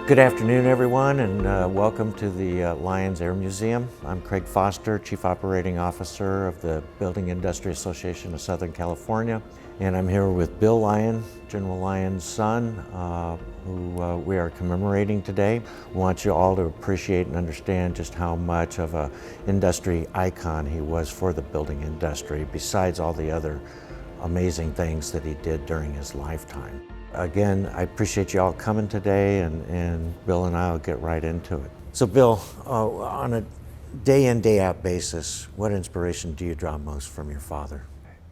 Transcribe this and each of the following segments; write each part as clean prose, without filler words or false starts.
Good afternoon, everyone, and welcome to the Lyons Air Museum. I'm Craig Foster, Chief Operating Officer of the Building Industry Association of Southern California, and I'm here with Bill Lyon, General Lyon's son, who we are commemorating today. We want you all to appreciate and understand just how much of an industry icon he was for the building industry, besides all the other amazing things that he did during his lifetime. Again, I appreciate you all coming today, and Bill and I will get right into it. So Bill, on a day in, day out basis, what inspiration do you draw most from your father?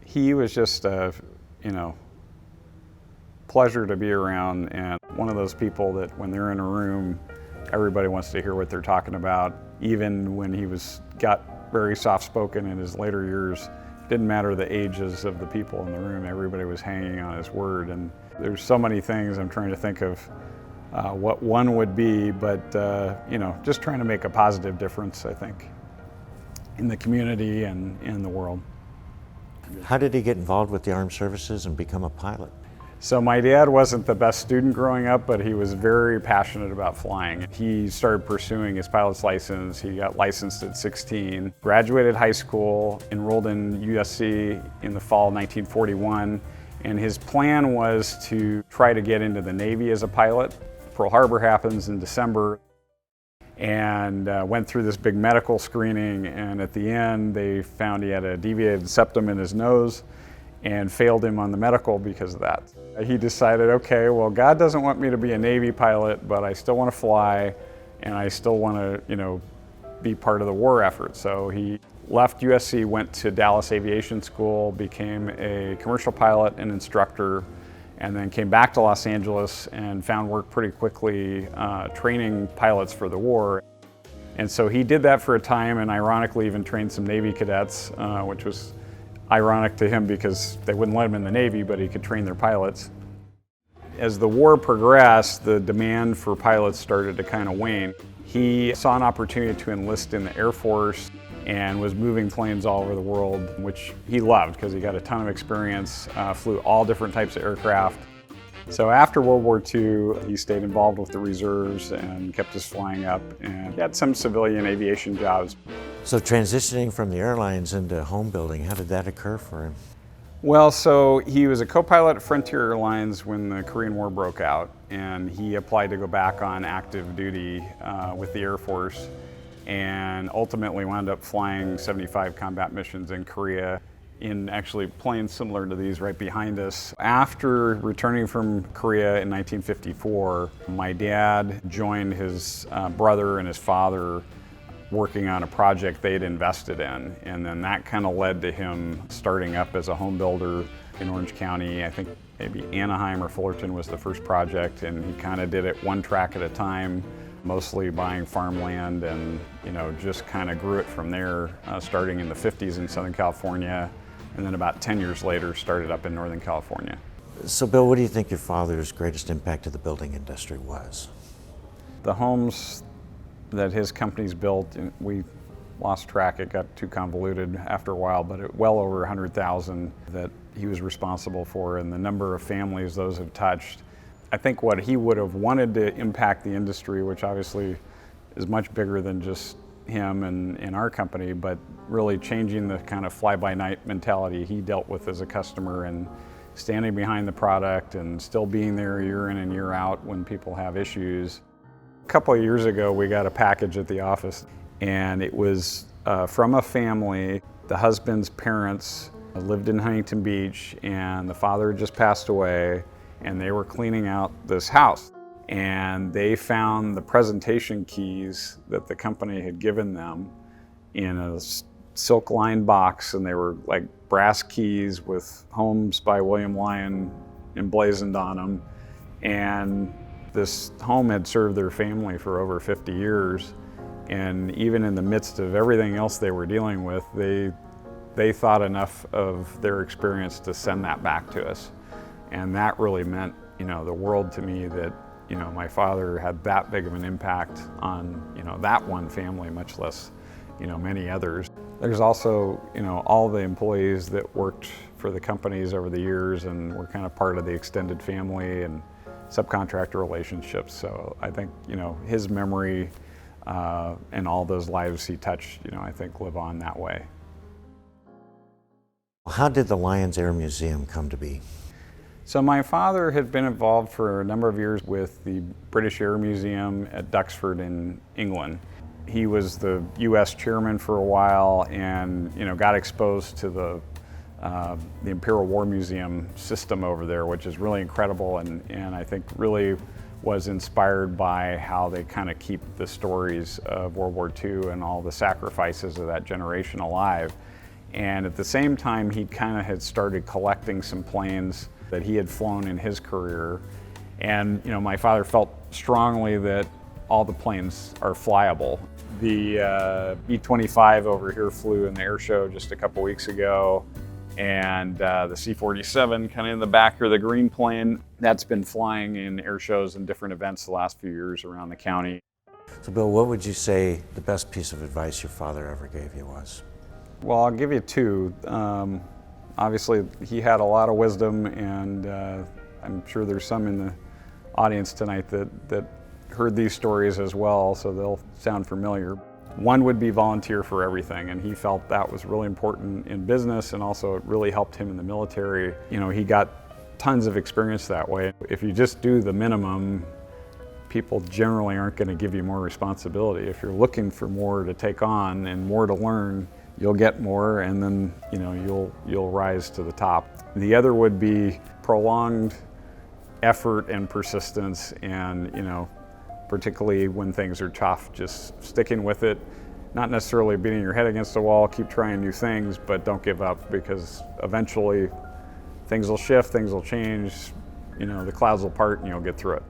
He was just a, pleasure to be around, and one of those people that when they're in a room, everybody wants to hear what they're talking about. Even when he got very soft-spoken in his later years, didn't matter the ages of the people in the room, everybody was hanging on his word. And there's so many things I'm trying to think of what one would be, but just trying to make a positive difference, I think, in the community and in the world. How did he get involved with the armed services and become a pilot? So my dad wasn't the best student growing up, but he was very passionate about flying. He started pursuing his pilot's license. He got licensed at 16, graduated high school, enrolled in USC in the fall of 1941, and his plan was to try to get into the Navy as a pilot. Pearl Harbor happens in December, and went through this big medical screening, and at the end they found he had a deviated septum in his nose and failed him on the medical because of that. He decided, okay, well, God doesn't want me to be a Navy pilot, but I still want to fly, and I still want to, be part of the war effort. So he left USC, went to Dallas Aviation School, became a commercial pilot and instructor, and then came back to Los Angeles and found work pretty quickly training pilots for the war. And so he did that for a time, and ironically even trained some Navy cadets, which was ironic to him because they wouldn't let him in the Navy, but he could train their pilots. As the war progressed, the demand for pilots started to kind of wane. He saw an opportunity to enlist in the Air Force and was moving planes all over the world, which he loved because he got a ton of experience, flew all different types of aircraft. So after World War II, he stayed involved with the reserves and kept his flying up, and he had some civilian aviation jobs. So transitioning from the airlines into home building, how did that occur for him? Well, so he was a co-pilot at Frontier Airlines when the Korean War broke out, and he applied to go back on active duty with the Air Force, and ultimately wound up flying 75 combat missions in Korea in actually planes similar to these right behind us. After returning from Korea in 1954, my dad joined his brother and his father working on a project they'd invested in, and then that kind of led to him starting up as a home builder in Orange County. I think maybe Anaheim or Fullerton was the first project, and he kind of did it one track at a time, mostly buying farmland, and just kind of grew it from there, starting in the 50s in Southern California, and then about 10 years later started up in Northern California. So Bill, what do you think your father's greatest impact to the building industry was? The homes that his companies built, we lost track, it got too convoluted after a while, but well over 100,000 that he was responsible for, and the number of families those have touched. I think what he would have wanted to impact the industry, which obviously is much bigger than just him and our company, but really changing the kind of fly-by-night mentality he dealt with as a customer, and standing behind the product and still being there year in and year out when people have issues. A couple of years ago, we got a package at the office, and it was from a family. The husband's parents lived in Huntington Beach, and the father had just passed away, and they were cleaning out this house. And they found the presentation keys that the company had given them in a silk-lined box, and they were like brass keys with Homes by William Lyon emblazoned on them. And this home had served their family for over 50 years, and even in the midst of everything else they were dealing with, they thought enough of their experience to send that back to us. And that really meant, the world to me, that my father had that big of an impact on, that one family, much less, many others. There's also, all the employees that worked for the companies over the years and were kind of part of the extended family, and subcontractor relationships. So I think, his memory and all those lives he touched, I think live on that way. How did the Lyons Air Museum come to be? So my father had been involved for a number of years with the British Air Museum at Duxford in England. He was the U.S. chairman for a while and got exposed to the Imperial War Museum system over there, which is really incredible, and I think really was inspired by how they kind of keep the stories of World War II and all the sacrifices of that generation alive. And at the same time, he kind of had started collecting some planes that he had flown in his career. And my father felt strongly that all the planes are flyable. The B-25 over here flew in the air show just a couple weeks ago, and the C-47 kind of in the back, or the green plane, that's been flying in air shows and different events the last few years around the county. So Bill, what would you say the best piece of advice your father ever gave you was? Well, I'll give you two. Obviously, he had a lot of wisdom, and I'm sure there's some in the audience tonight that heard these stories as well, so they'll sound familiar. One would be volunteer for everything, and he felt that was really important in business, and also it really helped him in the military. He got tons of experience that way. If you just do the minimum, people generally aren't going to give you more responsibility. If you're looking for more to take on and more to learn, you'll get more, and then you'll rise to the top. The other would be prolonged effort and persistence, and particularly when things are tough, just sticking with it, not necessarily beating your head against the wall, keep trying new things, but don't give up, because eventually things will shift, things will change, the clouds will part, and you'll get through it.